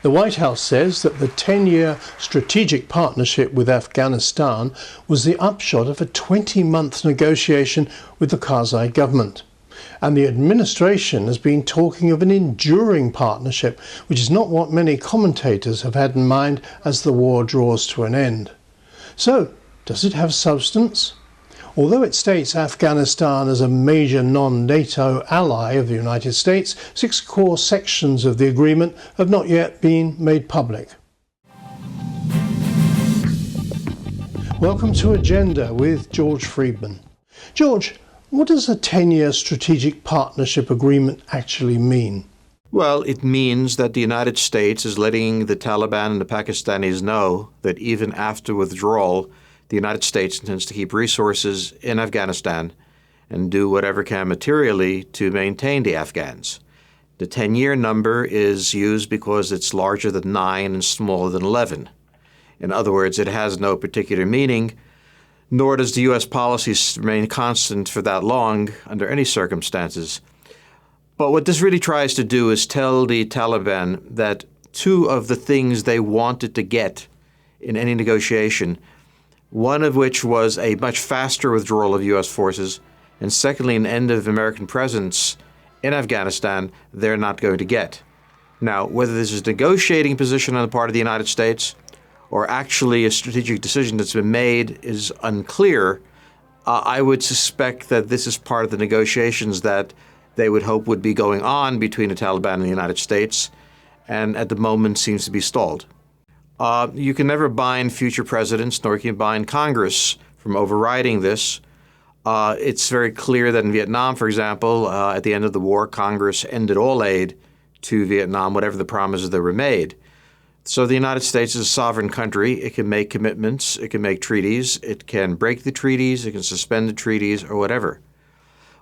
The White House says that the 10-year strategic partnership with Afghanistan was the upshot of a 20-month negotiation with the Karzai government. And the administration has been talking of an enduring partnership, which is not what many commentators have had in mind as the war draws to an end. So, does it have substance? Although it states Afghanistan as a major non-NATO ally of the United States, 6 core sections of the agreement have not yet been made public. Welcome to Agenda with George Friedman. George, what does a 10-year strategic partnership agreement actually mean? Well, it means that the United States is letting the Taliban and the Pakistanis know that even after withdrawal, the United States intends to keep resources in Afghanistan and do whatever can materially to maintain the Afghans. The 10-year number is used because it's larger than 9 and smaller than 11. In other words, it has no particular meaning, nor does the U.S. policy remain constant for that long under any circumstances. But what this really tries to do is tell the Taliban that 2 of the things they wanted to get in any negotiation, one of which was a much faster withdrawal of U.S. forces, and secondly, an end of American presence in Afghanistan, they're not going to get. Now, whether this is a negotiating position on the part of the United States or actually a strategic decision that's been made is unclear. I would suspect that this is part of the negotiations that they would hope would be going on between the Taliban and the United States, and at the moment seems to be stalled. You can never bind future presidents, nor can you bind Congress from overriding this. It's very clear that in Vietnam, for example, at the end of the war, Congress ended all aid to Vietnam, whatever the promises that were made. So the United States is a sovereign country. It can make commitments. It can make treaties. It can break the treaties. It can suspend the treaties or whatever.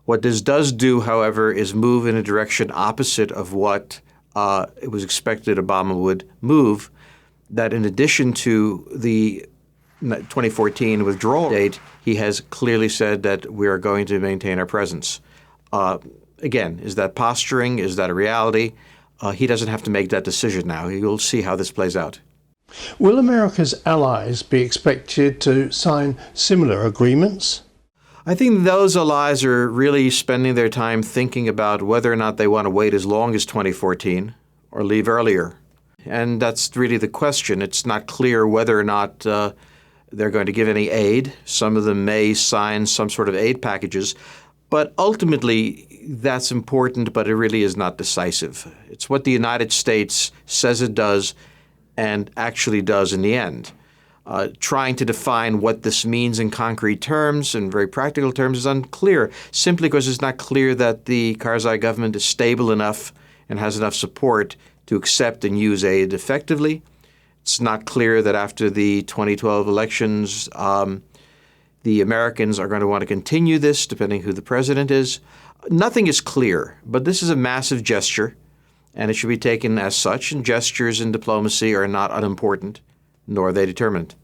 What this does do, however, is move in a direction opposite of what it was expected Obama would move, that in addition to the 2014 withdrawal date, he has clearly said that we are going to maintain our presence. Again, is that posturing? Is that a reality? He doesn't have to make that decision now. You'll see how this plays out. Will America's allies be expected to sign similar agreements? I think those allies are really spending their time thinking about whether or not they want to wait as long as 2014 or leave earlier. And that's really the question. It's not clear whether or not they're going to give any aid. Some of them may sign some sort of aid packages. But ultimately, that's important, but it really is not decisive. It's what the United States says it does and actually does in the end. Trying to define what this means in concrete terms and very practical terms is unclear, simply because it's not clear that the Karzai government is stable enough and has enough support to accept and use aid effectively. It's not clear that after the 2012 elections, the Americans are going to want to continue this, depending who the president is. Nothing is clear, but this is a massive gesture, and it should be taken as such, and gestures in diplomacy are not unimportant, nor are they determined.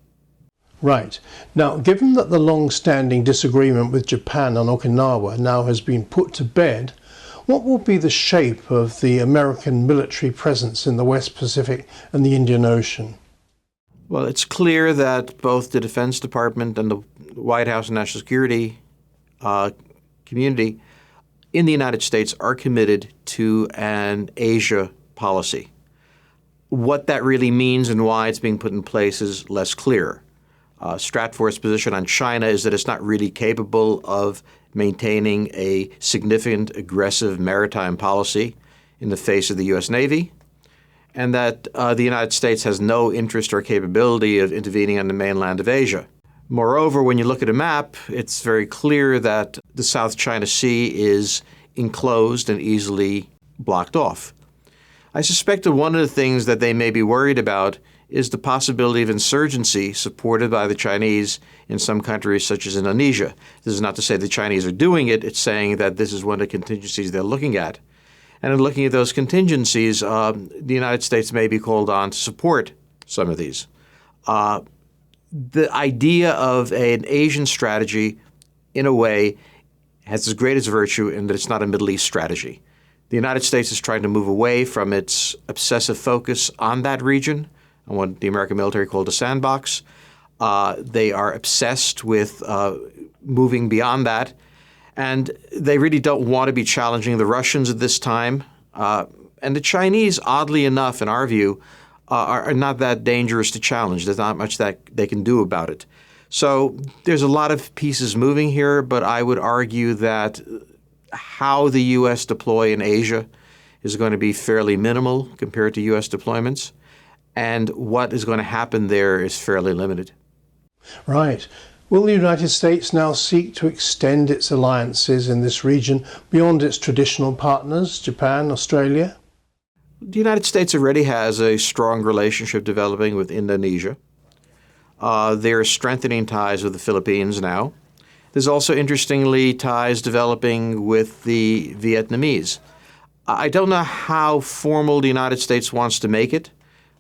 Right. Now, given that the long-standing disagreement with Japan on Okinawa now has been put to bed, what will be the shape of the American military presence in the West Pacific and the Indian Ocean? Well, it's clear that both the Defense Department and the White House and National Security community in the United States are committed to an Asia policy. What that really means and why it's being put in place is less clear. Stratfor's position on China is that it's not really capable of maintaining a significant aggressive maritime policy in the face of the U.S. Navy, and that the United States has no interest or capability of intervening on the mainland of Asia. Moreover, when you look at a map, it's very clear that the South China Sea is enclosed and easily blocked off. I suspect that one of the things that they may be worried about is the possibility of insurgency supported by the Chinese in some countries such as Indonesia. This is not to say the Chinese are doing it. It's saying that this is one of the contingencies they're looking at. And in looking at those contingencies, the United States may be called on to support some of these. The idea of an Asian strategy, in a way, has its greatest virtue in that it's not a Middle East strategy. The United States is trying to move away from its obsessive focus on that region, on what the American military called a sandbox. They are obsessed with moving beyond that, and they really don't want to be challenging the Russians at this time. And the Chinese, oddly enough, in our view, are not that dangerous to challenge. There's not much that they can do about it. So there's a lot of pieces moving here, but I would argue that how the U.S. deploy in Asia is going to be fairly minimal compared to U.S. deployments, and what is going to happen there is fairly limited. Right. Will the United States now seek to extend its alliances in this region beyond its traditional partners, Japan, Australia? The United States already has a strong relationship developing with Indonesia. They're strengthening ties with the Philippines now. There's also, interestingly, ties developing with the Vietnamese. I don't know how formal the United States wants to make it.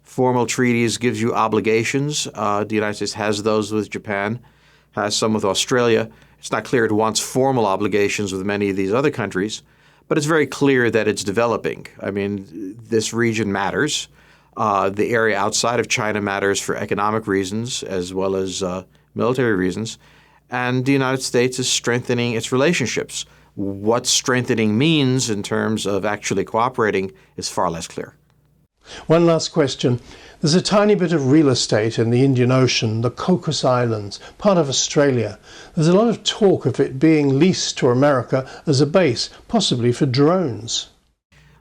Formal treaties gives you obligations. The United States has those with Japan, has some with Australia. It's not clear it wants formal obligations with many of these other countries, but it's very clear that it's developing. I mean, this region matters. The area outside of China matters for economic reasons as well as military reasons. And the United States is strengthening its relationships. What strengthening means in terms of actually cooperating is far less clear. One last question. There's a tiny bit of real estate in the Indian Ocean, the Cocos Islands, part of Australia. There's a lot of talk of it being leased to America as a base, possibly for drones.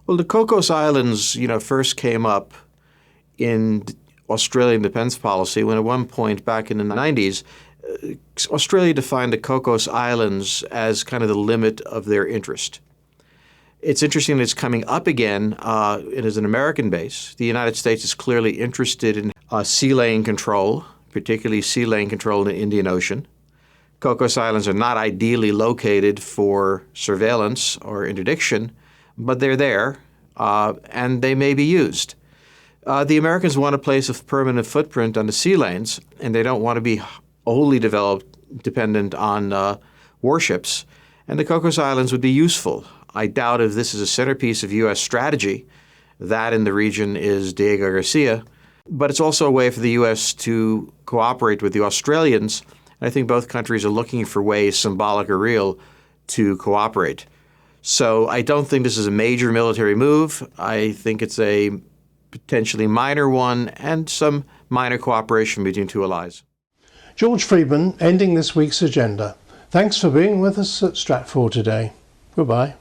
Well, the Cocos Islands, first came up in Australian defense policy when at one point back in the 90s, Australia defined the Cocos Islands as kind of the limit of their interest. It's interesting that it's coming up again. It is an American base. The United States is clearly interested in sea lane control, particularly sea lane control in the Indian Ocean. Cocos Islands are not ideally located for surveillance or interdiction, but they're there, and they may be used. The Americans want to place a permanent footprint on the sea lanes, and they don't want to be wholly dependent on warships. And the Cocos Islands would be useful. I doubt if this is a centerpiece of U.S. strategy. That in the region is Diego Garcia. But it's also a way for the U.S. to cooperate with the Australians. And I think both countries are looking for ways, symbolic or real, to cooperate. So I don't think this is a major military move. I think it's a potentially minor one and some minor cooperation between two allies. George Friedman ending this week's agenda. Thanks for being with us at Stratfor today. Goodbye.